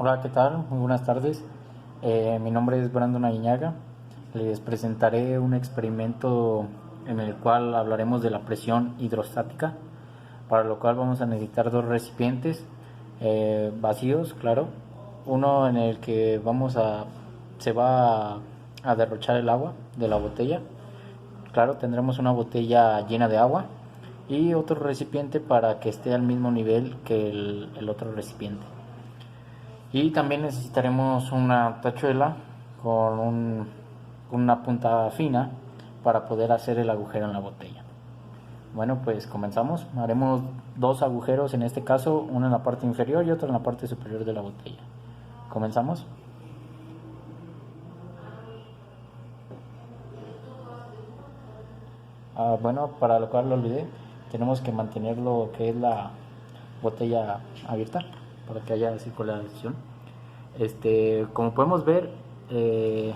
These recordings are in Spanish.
Hola, ¿qué tal? Muy buenas tardes. Mi nombre es Brandon Aguiñaga. Les presentaré un experimento en el cual hablaremos de la presión hidrostática, para lo cual vamos a necesitar dos recipientes vacíos, claro. Uno en el que se va a derrochar el agua de la botella. Claro, tendremos una botella llena de agua y otro recipiente para que esté al mismo nivel que el otro recipiente. Y también necesitaremos una tachuela con una punta fina para poder hacer el agujero en la botella. Bueno, pues comenzamos. Haremos dos agujeros en este caso, uno en la parte inferior y otro en la parte superior de la botella. ¿Comenzamos? Bueno, para lo cual lo olvidé, tenemos que mantener lo que es la botella abierta para que haya circulación. Como podemos ver, eh,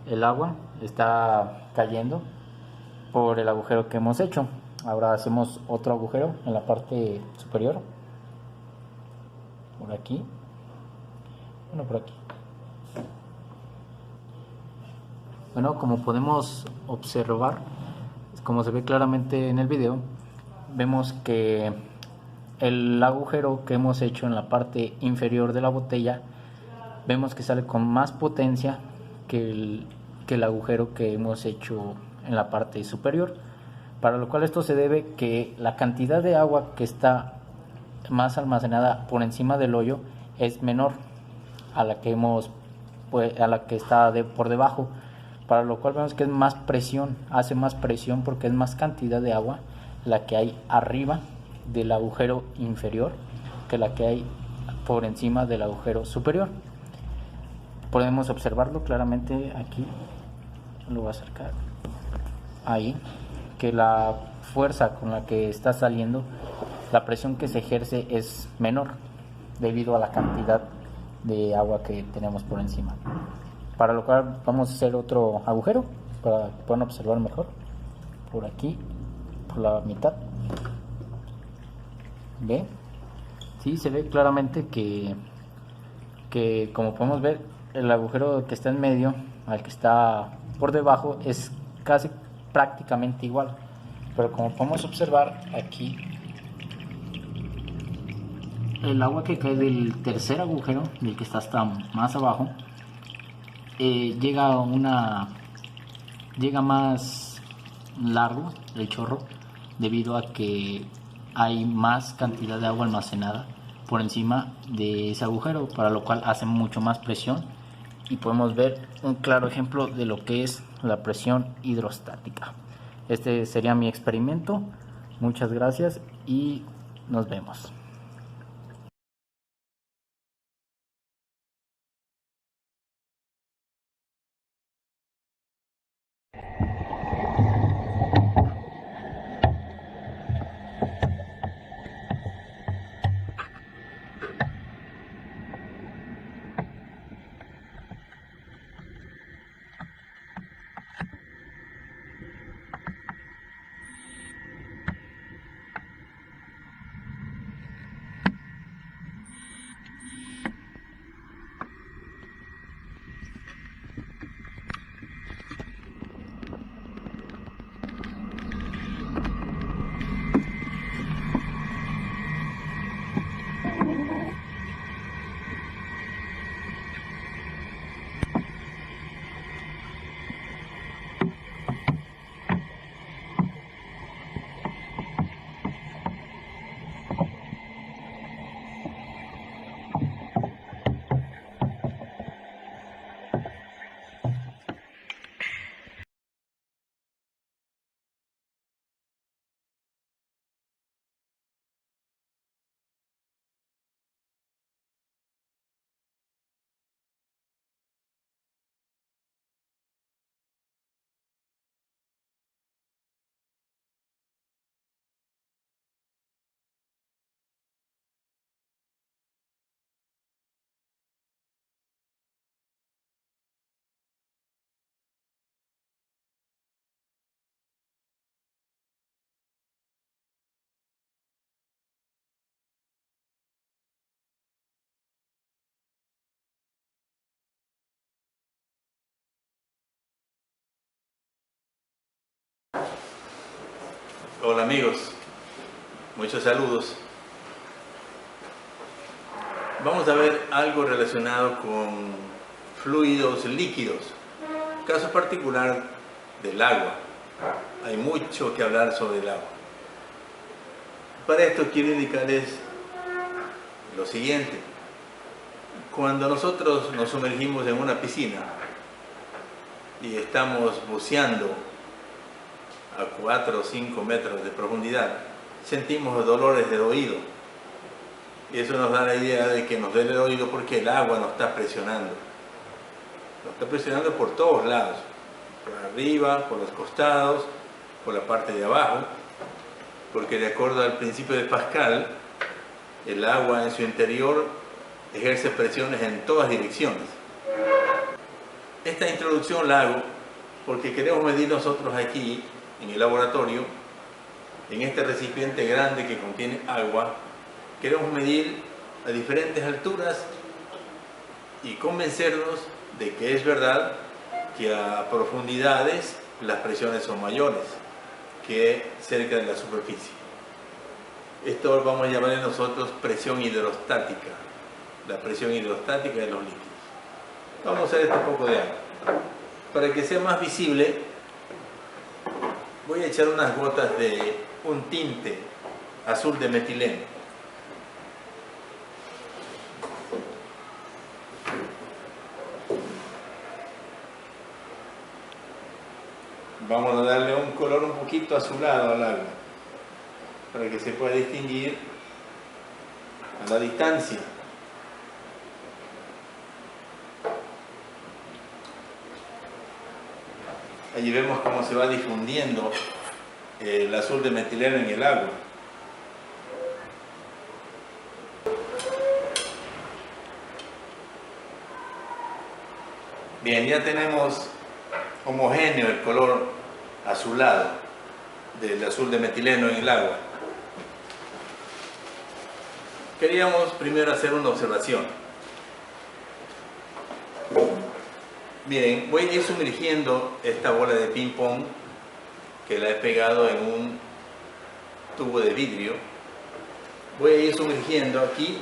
el agua está cayendo por el agujero que hemos hecho. Ahora hacemos otro agujero en la parte superior, por aquí, bueno, por aquí. Bueno, como podemos observar, como se ve claramente en el video, vemos que el agujero que hemos hecho en la parte inferior de la botella, vemos que sale con más potencia que el agujero que hemos hecho en la parte superior, para lo cual esto se debe que la cantidad de agua que está más almacenada por encima del hoyo es menor a la que a la que está por debajo, para lo cual vemos que es más presión, hace más presión porque es más cantidad de agua la que hay arriba del agujero inferior que la que hay por encima del agujero superior. Podemos observarlo claramente aquí, lo voy a acercar ahí, que la fuerza con la que está saliendo, la presión que se ejerce es menor debido a la cantidad de agua que tenemos por encima. Para lo cual vamos a hacer otro agujero para que puedan observar mejor. Por aquí, por la mitad. ¿Ve? Sí, se ve claramente que como podemos ver, el agujero que está en medio al que está por debajo es casi prácticamente igual. Pero como podemos observar aquí, el agua que cae del tercer agujero, del que está hasta más abajo, llega más largo el chorro debido a que hay más cantidad de agua almacenada por encima de ese agujero, para lo cual hace mucho más presión y podemos ver un claro ejemplo de lo que es la presión hidrostática. Este sería mi experimento. Muchas gracias y nos vemos. Hola amigos, muchos saludos. Vamos a ver algo relacionado con fluidos líquidos, caso particular del agua. Hay mucho que hablar sobre el agua. Para esto quiero indicarles lo siguiente. Cuando nosotros nos sumergimos en una piscina y estamos buceando a 4 o 5 metros de profundidad, sentimos dolores de oído. Y eso nos da la idea de que nos duele el oído porque el agua nos está presionando. Nos está presionando por todos lados, por arriba, por los costados, por la parte de abajo, porque de acuerdo al principio de Pascal, el agua en su interior ejerce presiones en todas direcciones. Esta introducción la hago porque queremos medir nosotros aquí, en el laboratorio, en este recipiente grande que contiene agua, queremos medir a diferentes alturas y convencernos de que es verdad que a profundidades las presiones son mayores que cerca de la superficie. Esto lo vamos a llamar nosotros presión hidrostática, la presión hidrostática de los líquidos. Vamos a hacer este poco de agua. Para que sea más visible, voy a echar unas gotas de un tinte azul de metileno. Vamos a darle un color un poquito azulado al agua, para que se pueda distinguir a la distancia. Allí vemos cómo se va difundiendo el azul de metileno en el agua. Bien, ya tenemos homogéneo el color azulado del azul de metileno en el agua. Queríamos primero hacer una observación. Miren, voy a ir sumergiendo esta bola de ping pong que la he pegado en un tubo de vidrio. Voy a ir sumergiendo aquí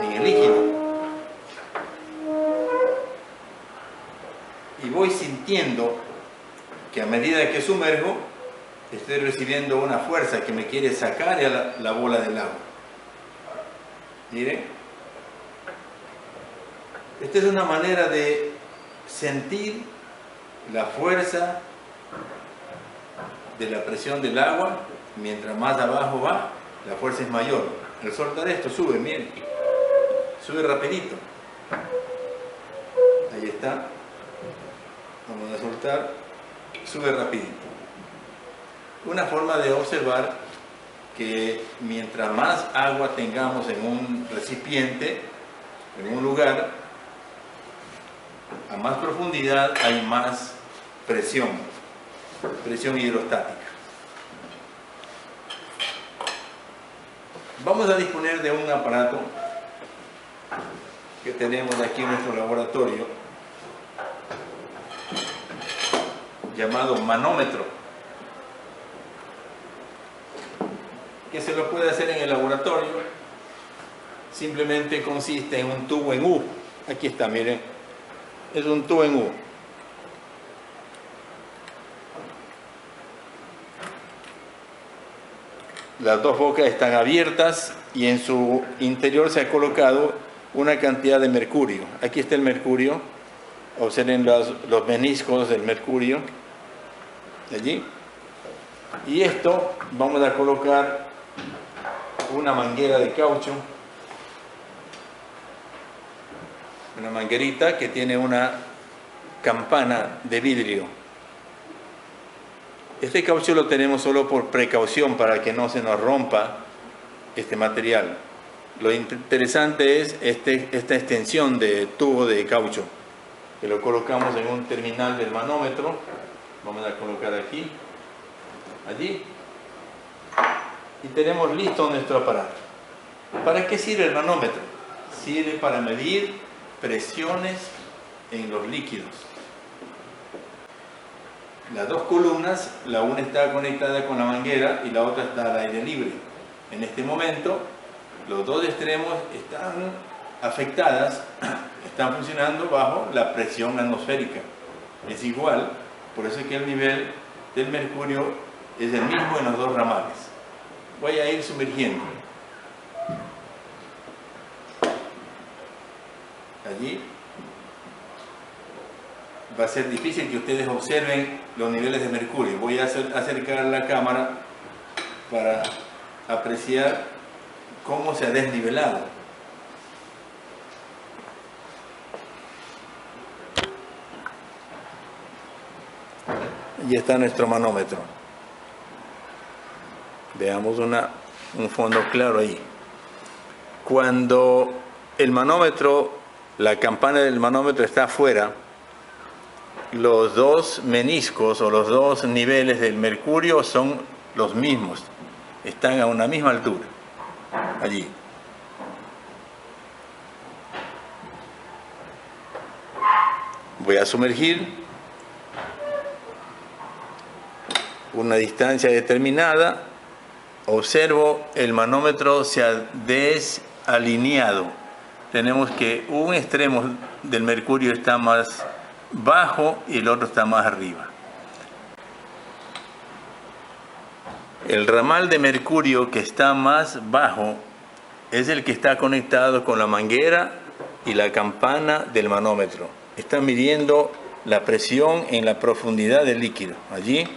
en el líquido y voy sintiendo que a medida que sumerjo estoy recibiendo una fuerza que me quiere sacar a la bola del agua. Miren, esta es una manera de sentir la fuerza de la presión del agua. Mientras más abajo va, la fuerza es mayor. Al soltar esto sube, miren, sube rapidito. Ahí está. Vamos a soltar, sube rapidito. Una forma de observar que mientras más agua tengamos en un recipiente, en un lugar, a más profundidad hay más presión hidrostática. Vamos a disponer de un aparato que tenemos aquí en nuestro laboratorio llamado manómetro, que se lo puede hacer en el laboratorio. Simplemente consiste en un tubo en U. Aquí está, miren, es un tubo en U. Las dos bocas están abiertas y en su interior se ha colocado una cantidad de mercurio. Aquí está el mercurio. Observen los meniscos del mercurio allí. Y esto vamos a colocar una manguera de caucho, una manguerita que tiene una campana de vidrio. Este caucho lo tenemos solo por precaución para que no se nos rompa este material. Lo interesante es esta extensión de tubo de caucho que lo colocamos en un terminal del manómetro. Vamos a colocar aquí, allí, y tenemos listo nuestro aparato. ¿Para qué sirve el manómetro? Sirve para medir presiones en los líquidos. las dos columnas, la una está conectada con la manguera y la otra está al aire libre. En este momento, los dos extremos están afectadas, están funcionando bajo la presión atmosférica. Es igual, por eso es que el nivel del mercurio es el mismo en los dos ramales. Voy a ir sumergiendo. Allí va a ser difícil que ustedes observen los niveles de mercurio. Voy a acercar la cámara para apreciar cómo se ha desnivelado. Y está nuestro manómetro. Veamos un fondo claro ahí. Cuando el manómetro, la campana del manómetro está afuera, los dos meniscos o los dos niveles del mercurio son los mismos, están a una misma altura, allí. Voy a sumergir una distancia determinada, observo el manómetro se ha desalineado. Tenemos que un extremo del mercurio está más bajo y el otro está más arriba. El ramal de mercurio que está más bajo es el que está conectado con la manguera y la campana del manómetro. Está midiendo la presión en la profundidad del líquido allí,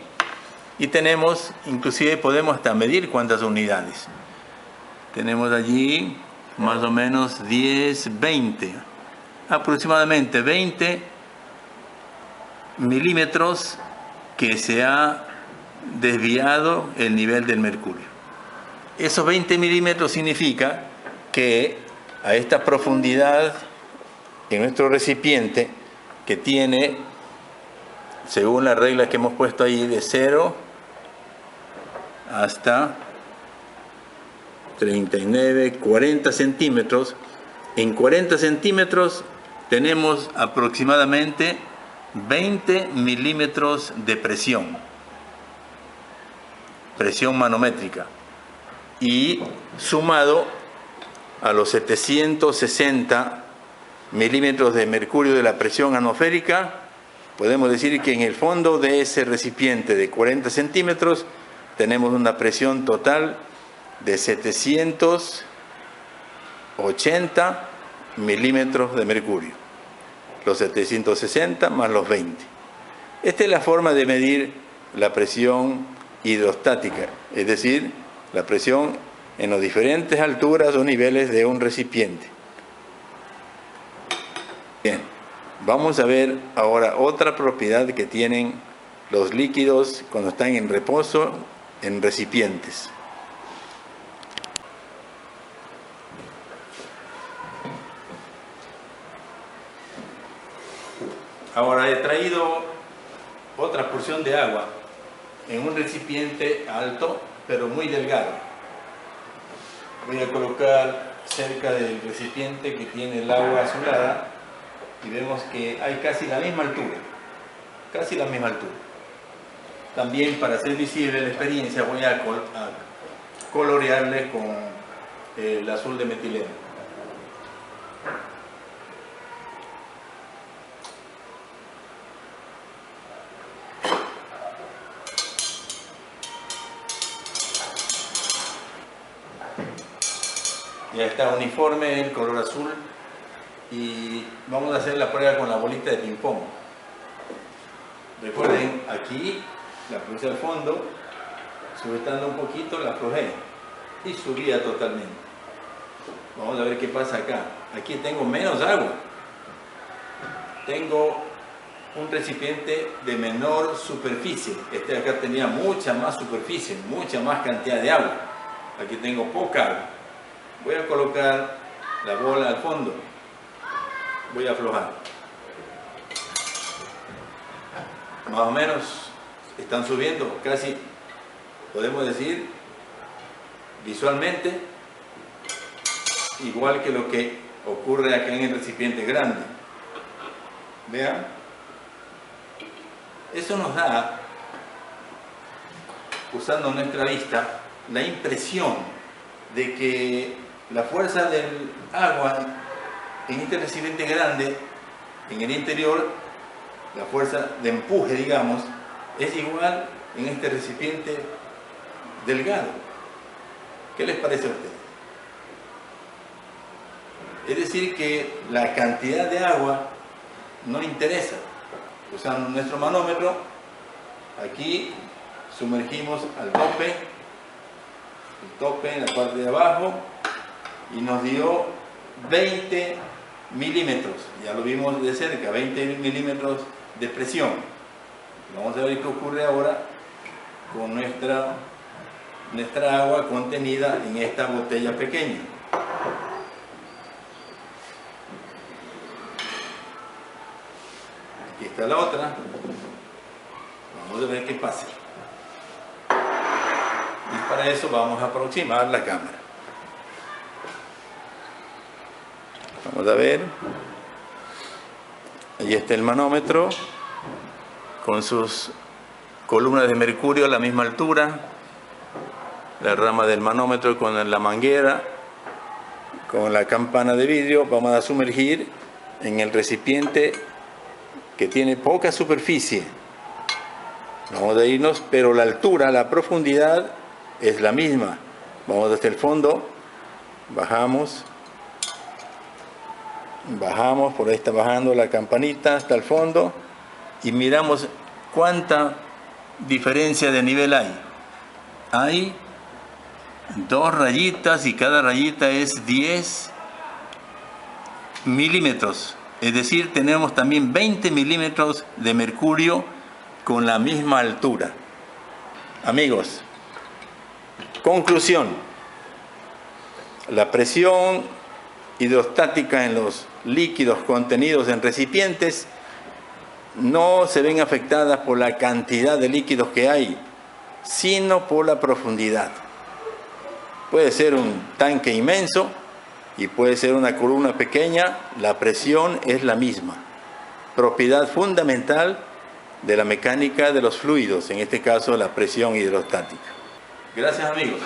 y tenemos, inclusive podemos hasta medir cuántas unidades. Tenemos allí más o menos 10, 20, aproximadamente 20 milímetros que se ha desviado el nivel del mercurio. Esos 20 milímetros significa que a esta profundidad en nuestro recipiente, que tiene, según las reglas que hemos puesto ahí, de 0 hasta 39, 40 centímetros, en 40 centímetros tenemos aproximadamente 20 milímetros de presión manométrica, y sumado a los 760 milímetros de mercurio de la presión atmosférica, podemos decir que en el fondo de ese recipiente de 40 centímetros tenemos una presión total de 780 milímetros de mercurio, los 760 más los 20. Esta es la forma de medir la presión hidrostática, es decir, la presión en las diferentes alturas o niveles de un recipiente. Bien, vamos a ver ahora otra propiedad que tienen los líquidos cuando están en reposo en recipientes. Ahora he traído otra porción de agua en un recipiente alto pero muy delgado. Voy a colocar cerca del recipiente que tiene el agua azulada y vemos que hay casi la misma altura, casi la misma altura. También, para hacer visible la experiencia, voy a colorearle con el azul de metileno. Ya está uniforme el color azul y vamos a hacer la prueba con la bolita de ping pong. Recuerden, aquí la puse al fondo, sujetando un poquito la aflojé y subía totalmente. Vamos a ver qué pasa acá. Aquí tengo menos agua. Tengo un recipiente de menor superficie. Este de acá tenía mucha más superficie, mucha más cantidad de agua. Aquí tengo poca agua. Voy a colocar la bola al fondo. Voy a aflojar. Más o menos están subiendo, casi podemos decir visualmente igual que lo que ocurre acá en el recipiente grande. Vean, eso nos da usando nuestra vista, la impresión de que la fuerza del agua en este recipiente grande, en el interior, la fuerza de empuje, digamos, es igual en este recipiente delgado. ¿Qué les parece a ustedes? Es decir, que la cantidad de agua no interesa. Usando nuestro manómetro, aquí sumergimos al tope, el tope en la parte de abajo, y nos dio 20 milímetros. Ya lo vimos de cerca, 20 milímetros de presión. Vamos a ver qué ocurre ahora con nuestra agua contenida en esta botella pequeña. Aquí está la otra. Vamos a ver qué pasa. Y para eso vamos a aproximar la cámara. Vamos a ver. Ahí está el manómetro con sus columnas de mercurio a la misma altura. La rama del manómetro con la manguera, con la campana de vidrio. Vamos a sumergir en el recipiente que tiene poca superficie. Vamos a irnos, pero la altura, la profundidad es la misma. Vamos hasta el fondo, bajamos, por ahí está bajando la campanita hasta el fondo y miramos cuánta diferencia de nivel hay. Hay 2 rayitas y cada rayita es 10 milímetros. Es decir, tenemos también 20 milímetros de mercurio con la misma altura. Amigos, conclusión. La presión hidrostática en los líquidos contenidos en recipientes no se ven afectadas por la cantidad de líquidos que hay, sino por la profundidad. Puede ser un tanque inmenso y puede ser una columna pequeña, la presión es la misma. Propiedad fundamental de la mecánica de los fluidos, en este caso la presión hidrostática. Gracias, amigos.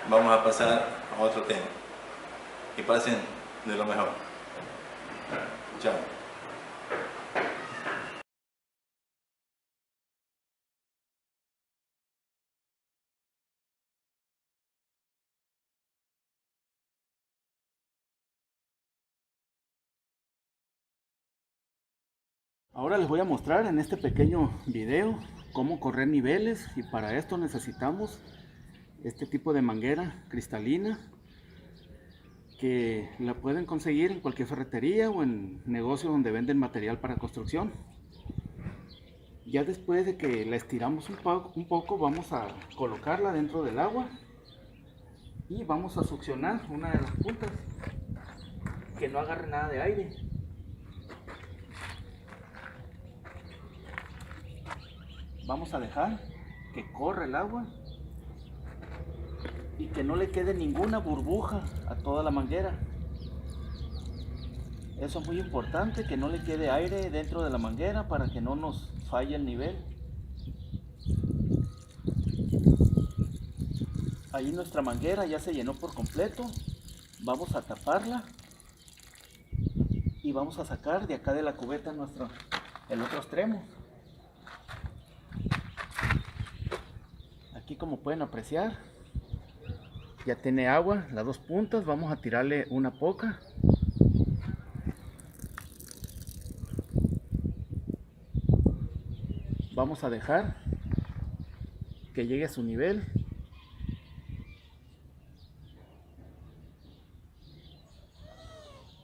Vamos a pasar a otro tema. Que pasen de lo mejor. Chao. Ahora les voy a mostrar en este pequeño video cómo correr niveles, y para esto necesitamos este tipo de manguera cristalina que la pueden conseguir en cualquier ferretería o en negocio donde venden material para construcción. Ya después de que la estiramos un poco vamos a colocarla dentro del agua y vamos a succionar una de las puntas que no agarre nada de aire. Vamos a dejar que corra el agua y que no le quede ninguna burbuja a toda la manguera. Eso es muy importante, que no le quede aire dentro de la manguera para que no nos falle el nivel. Ahí nuestra manguera ya se llenó por completo. Vamos a taparla y vamos a sacar de acá de la cubeta el otro extremo. Aquí, como pueden apreciar, ya tiene agua las dos puntas. Vamos a tirarle una poca. Vamos a dejar que llegue a su nivel.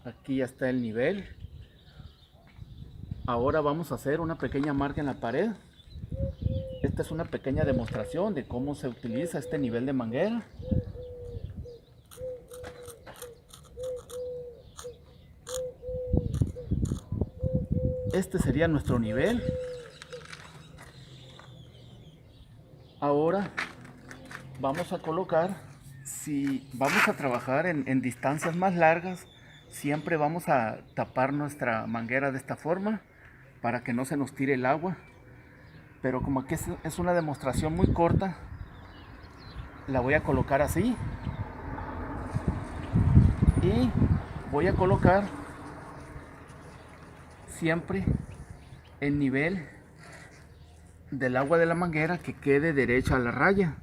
Aquí ya está el nivel. Ahora vamos a hacer una pequeña marca en la pared. Esta es una pequeña demostración de cómo se utiliza este nivel de manguera. Este sería nuestro nivel. Ahora vamos a colocar, si vamos a trabajar en distancias más largas, siempre vamos a tapar nuestra manguera de esta forma para que no se nos tire el agua. pero como que es una demostración muy corta, la voy a colocar así y voy a colocar siempre el nivel del agua de la manguera que quede derecha a la raya,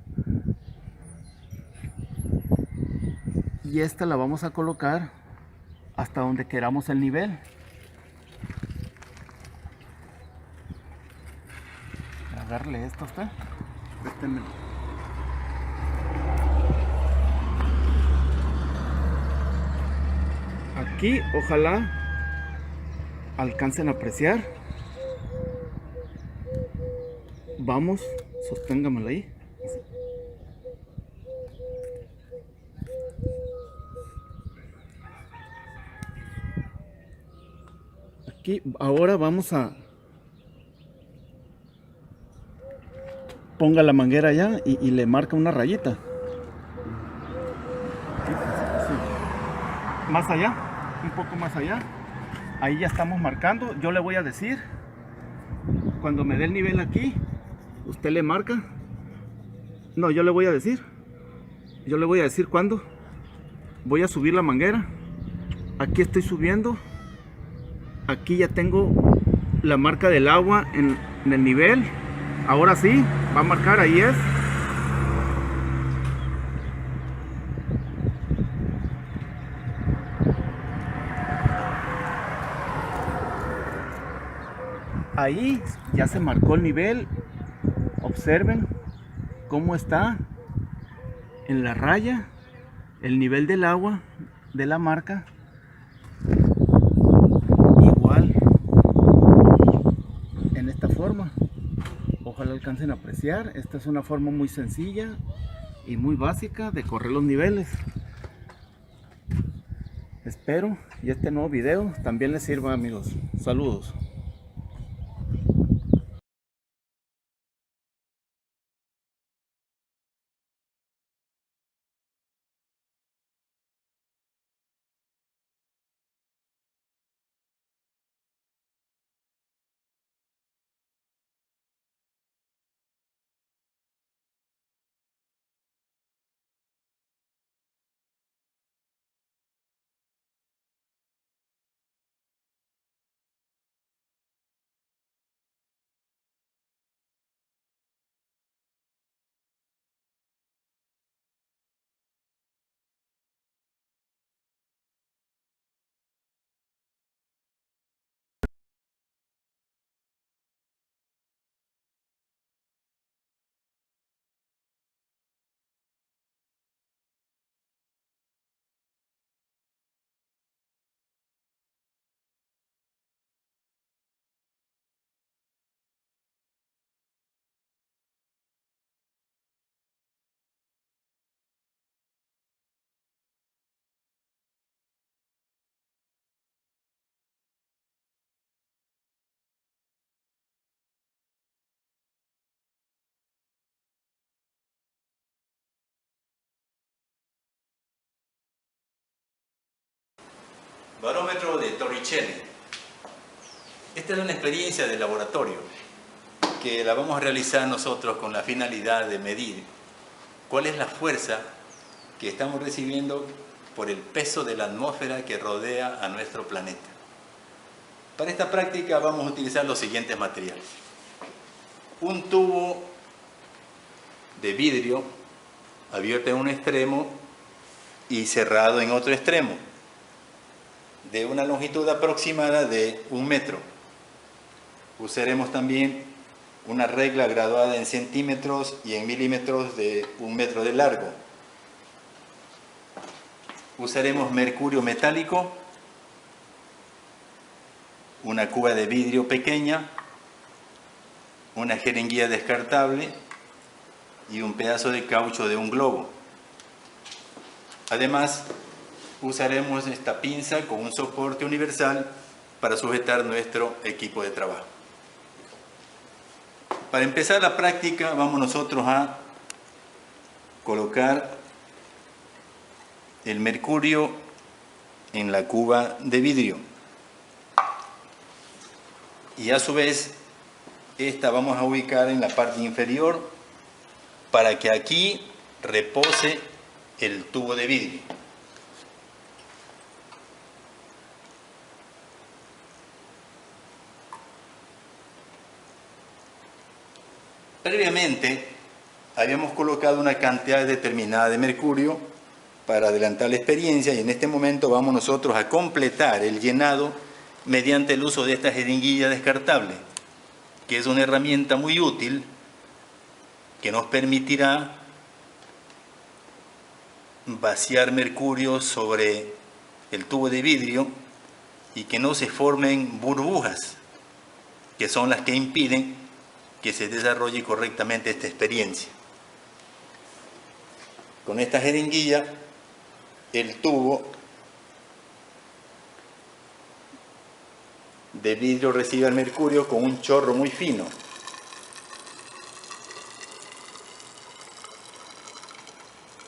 y esta la vamos a colocar hasta donde queramos el nivel. Agarrarle esto a usted. Préstenmelo. Aquí ojalá alcancen a apreciar. Vamos, sosténgamelo ahí. Aquí ahora vamos a... Ponga la manguera allá y le marca una rayita. Sí. Más allá, un poco más allá. Ahí ya estamos marcando. Yo le voy a decir, cuando me dé el nivel aquí, usted le marca. No, yo le voy a decir. Yo le voy a decir cuándo voy a subir la manguera. Aquí estoy subiendo. Aquí ya tengo la marca del agua en el nivel. Ahora sí, va a marcar, ahí es. Ahí ya se marcó el nivel. Observen cómo está en la raya el nivel del agua de la marca. Igual en esta forma. Ojalá alcancen a apreciar. Esta es una forma muy sencilla y muy básica de correr los niveles. Espero y este nuevo video también les sirva, amigos. Saludos. Barómetro de Torricelli. Esta es una experiencia de laboratorio que la vamos a realizar nosotros con la finalidad de medir cuál es la fuerza que estamos recibiendo por el peso de la atmósfera que rodea a nuestro planeta. Para esta práctica vamos a utilizar los siguientes materiales. Un tubo de vidrio abierto en un extremo y cerrado en otro extremo, de una longitud aproximada de 1 metro. Usaremos también una regla graduada en centímetros y en milímetros de 1 metro de largo. Usaremos mercurio metálico, una cuba de vidrio pequeña, una jeringuilla descartable y un pedazo de caucho de un globo. Además, usaremos esta pinza con un soporte universal para sujetar nuestro equipo de trabajo. Para empezar la práctica vamos nosotros a colocar el mercurio en la cuba de vidrio y a su vez esta vamos a ubicar en la parte inferior para que aquí repose el tubo de vidrio. Previamente habíamos colocado una cantidad determinada de mercurio para adelantar la experiencia, y en este momento vamos nosotros a completar el llenado mediante el uso de esta jeringuilla descartable, que es una herramienta muy útil que nos permitirá vaciar mercurio sobre el tubo de vidrio y que no se formen burbujas, que son las que impiden que se desarrolle correctamente esta experiencia. Con esta jeringuilla, el tubo de vidrio recibe el mercurio con un chorro muy fino.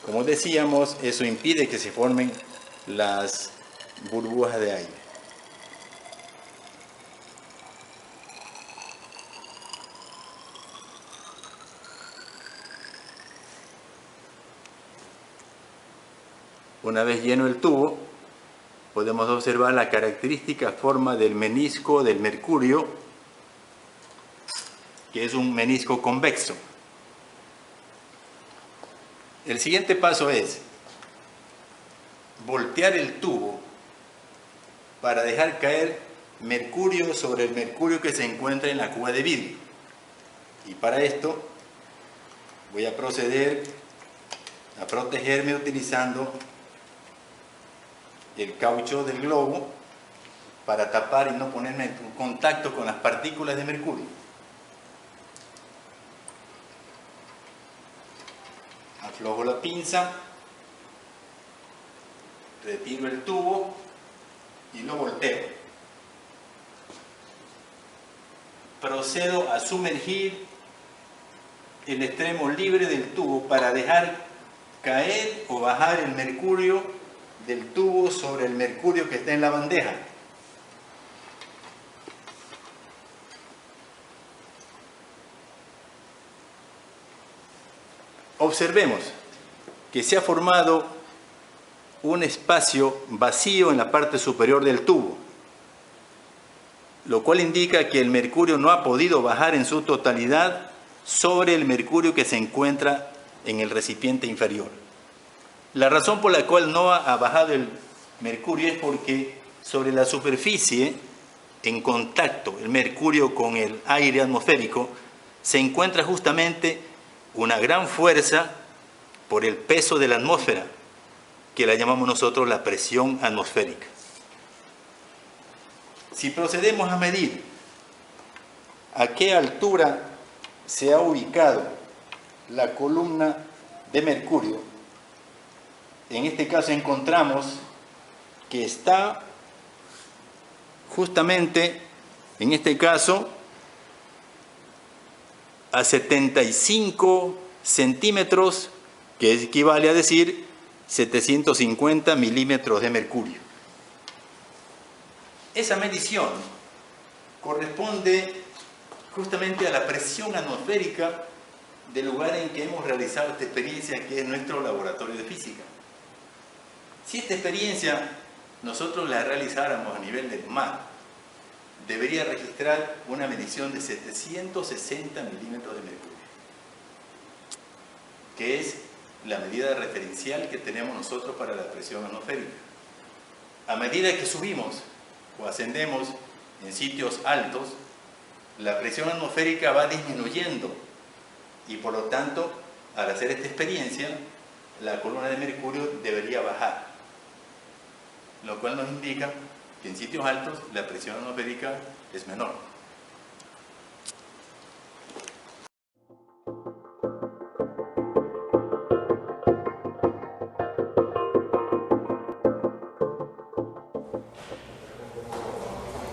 Como decíamos, eso impide que se formen las burbujas de aire. Una vez lleno el tubo, podemos observar la característica forma del menisco del mercurio, que es un menisco convexo. El siguiente paso es voltear el tubo para dejar caer mercurio sobre el mercurio que se encuentra en la cuba de vidrio. Y para esto voy a proceder a protegerme utilizando el caucho del globo para tapar y no ponerme en contacto con las partículas de mercurio. Aflojo la pinza, retiro el tubo y lo volteo. Procedo a sumergir el extremo libre del tubo para dejar caer o bajar el mercurio del tubo sobre el mercurio que está en la bandeja. Observemos que se ha formado un espacio vacío en la parte superior del tubo, lo cual indica que el mercurio no ha podido bajar en su totalidad sobre el mercurio que se encuentra en el recipiente inferior. La razón por la cual no ha bajado el mercurio es porque sobre la superficie, en contacto el mercurio con el aire atmosférico, se encuentra justamente una gran fuerza por el peso de la atmósfera, que la llamamos nosotros la presión atmosférica. Si procedemos a medir a qué altura se ha ubicado la columna de mercurio, en este caso encontramos que está justamente, en este caso, a 75 centímetros, que equivale a decir 750 milímetros de mercurio. Esa medición corresponde justamente a la presión atmosférica del lugar en que hemos realizado esta experiencia, que es nuestro laboratorio de física. Si esta experiencia nosotros la realizáramos a nivel del mar, debería registrar una medición de 760 milímetros de mercurio, que es la medida referencial que tenemos nosotros para la presión atmosférica. A medida que subimos o ascendemos en sitios altos, la presión atmosférica va disminuyendo y por lo tanto, al hacer esta experiencia, la columna de mercurio debería bajar, lo cual nos indica que en sitios altos la presión atmosférica es menor.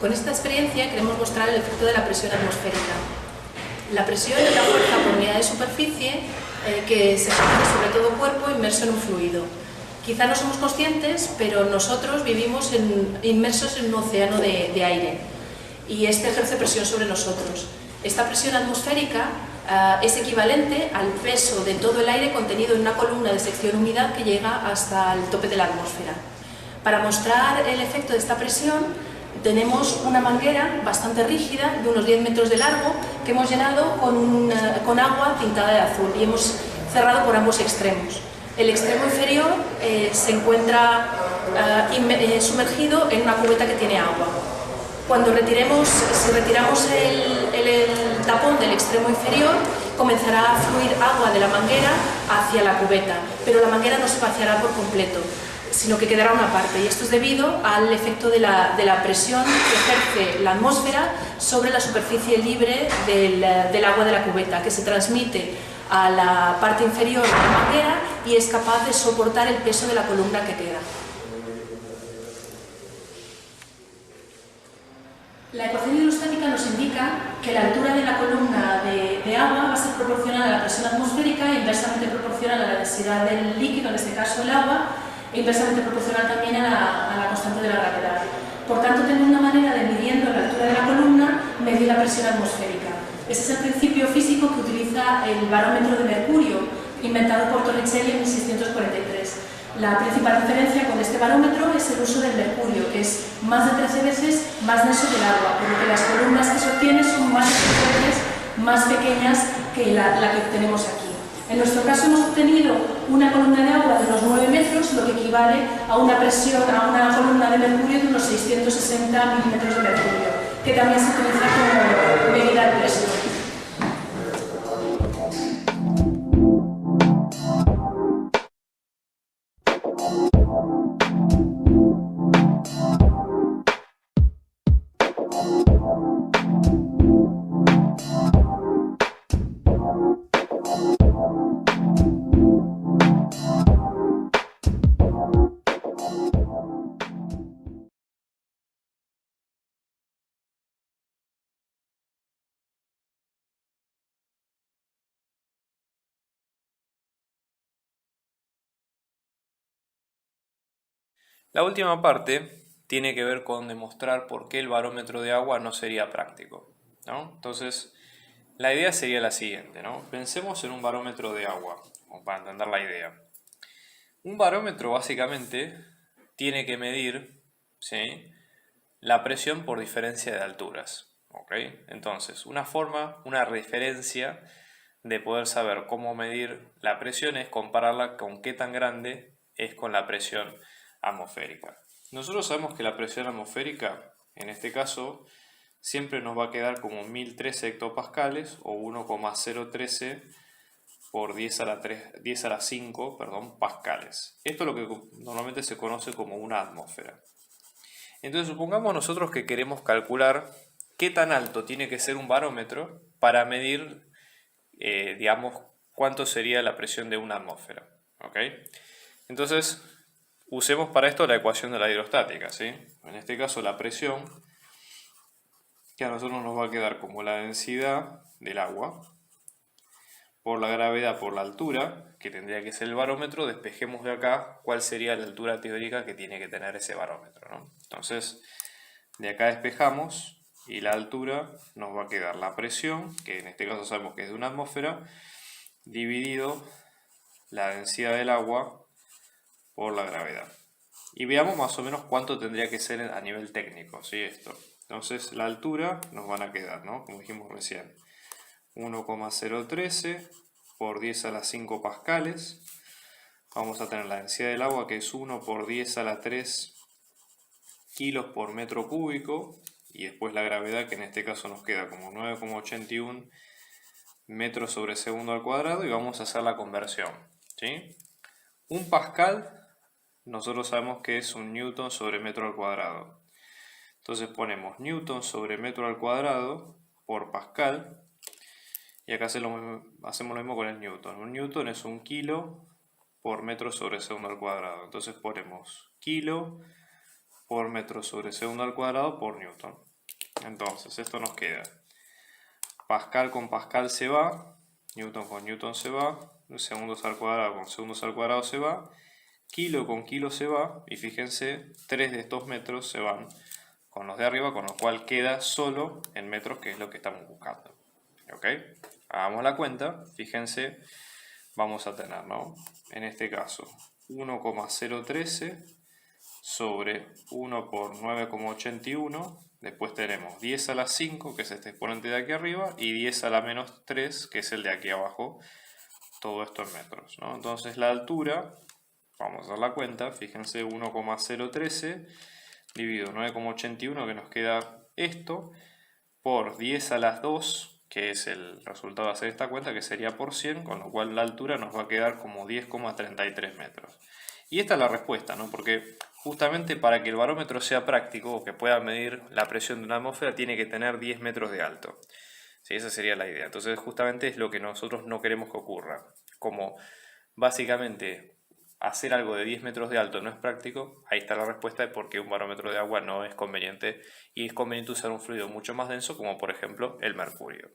Con esta experiencia queremos mostrar el efecto de la presión atmosférica. La presión es la fuerza por unidad de superficie que se ejerce sobre todo cuerpo inmerso en un fluido. Quizá no somos conscientes, pero nosotros vivimos inmersos en un océano de aire y este ejerce presión sobre nosotros. Esta presión atmosférica es equivalente al peso de todo el aire contenido en una columna de sección humedad que llega hasta el tope de la atmósfera. Para mostrar el efecto de esta presión, tenemos una manguera bastante rígida, de unos 10 metros de largo, que hemos llenado con agua pintada de azul y hemos cerrado por ambos extremos. El extremo inferior se encuentra sumergido en una cubeta que tiene agua. Si retiramos el tapón del extremo inferior, comenzará a fluir agua de la manguera hacia la cubeta, pero la manguera no se vaciará por completo, sino que quedará una parte, y esto es debido al efecto de la presión que ejerce la atmósfera sobre la superficie libre del agua de la cubeta, que se transmite a la parte inferior de la manguera y es capaz de soportar el peso de la columna que queda. La ecuación hidrostática nos indica que la altura de la columna de agua va a ser proporcional a la presión atmosférica e inversamente proporcional a la densidad del líquido, en este caso el agua, e inversamente proporcional también a la constante de la gravedad. Por tanto, tenemos una manera de, midiendo la altura de la columna, medir la presión atmosférica. Ese es el principio físico que utiliza el barómetro de mercurio, inventado por Torricelli en 1643. La principal diferencia con este barómetro es el uso del mercurio, que es más de 13 veces más denso que el agua, por lo que las columnas que se obtienen son más veces más pequeñas que la que tenemos aquí. En nuestro caso hemos obtenido una columna de agua de unos 9 metros, lo que equivale a una columna de mercurio de unos 660 milímetros de mercurio, que también se utiliza como medida de presión. La última parte tiene que ver con demostrar por qué el barómetro de agua no sería práctico, ¿no? Entonces, la idea sería la siguiente, ¿no? Pensemos en un barómetro de agua, para entender la idea. Un barómetro básicamente tiene que medir, ¿sí?, la presión por diferencia de alturas, ¿ok? Entonces, una referencia de poder saber cómo medir la presión es compararla con qué tan grande es con la presión atmosférica. Nosotros sabemos que la presión atmosférica, en este caso, siempre nos va a quedar como 1013 hectopascales o 1,013 por 10 a la 5, pascales. Esto es lo que normalmente se conoce como una atmósfera. Entonces supongamos nosotros que queremos calcular qué tan alto tiene que ser un barómetro para medir, digamos, cuánto sería la presión de una atmósfera, ¿ok? Entonces, usemos para esto la ecuación de la hidrostática, ¿sí? En este caso la presión, que a nosotros nos va a quedar como la densidad del agua, por la gravedad por la altura, que tendría que ser el barómetro. Despejemos de acá cuál sería la altura teórica que tiene que tener ese barómetro, ¿no? Entonces, de acá despejamos y la altura nos va a quedar la presión, que en este caso sabemos que es de una atmósfera, dividido la densidad del agua por la gravedad. Y veamos más o menos cuánto tendría que ser a nivel técnico, ¿sí? Esto. Entonces la altura nos van a quedar, ¿no?, como dijimos recién, 1,013 por 10 a la 5 pascales. Vamos a tener la densidad del agua, que es 1 por 10 a la 3 kilos por metro cúbico. Y después la gravedad, que en este caso nos queda como 9,81 metros sobre segundo al cuadrado. Y vamos a hacer la conversión, ¿sí? Un pascal, nosotros sabemos que es un newton sobre metro al cuadrado. Entonces ponemos newton sobre metro al cuadrado por pascal. Y acá hacemos lo mismo con el newton. Un newton es un kilo por metro sobre segundo al cuadrado. Entonces ponemos kilo por metro sobre segundo al cuadrado por newton. Entonces esto nos queda. Pascal con pascal se va. Newton con newton se va. Segundos al cuadrado con segundos al cuadrado se va. Kilo con kilo se va. Y fíjense, 3 de estos metros se van con los de arriba, con lo cual queda solo en metros, que es lo que estamos buscando. ¿Ok? Hagamos la cuenta, fíjense, vamos a tener, ¿no? En este caso, 1,013 sobre 1 por 9,81. Después tenemos 10 a la 5, que es este exponente de aquí arriba, y 10 a la menos 3, que es el de aquí abajo. Todo esto en metros, ¿no? Entonces la altura, vamos a dar la cuenta, fíjense, 1,013 dividido 9,81, que nos queda esto, por 10 a las 2, que es el resultado de hacer esta cuenta, que sería por 100, con lo cual la altura nos va a quedar como 10,33 metros. Y esta es la respuesta, ¿no? Porque justamente para que el barómetro sea práctico o que pueda medir la presión de una atmósfera, tiene que tener 10 metros de alto. Sí, esa sería la idea. Entonces justamente es lo que nosotros no queremos que ocurra. Como básicamente hacer algo de 10 metros de alto no es práctico, ahí está la respuesta de por qué un barómetro de agua no es conveniente, y es conveniente usar un fluido mucho más denso, como por ejemplo el mercurio.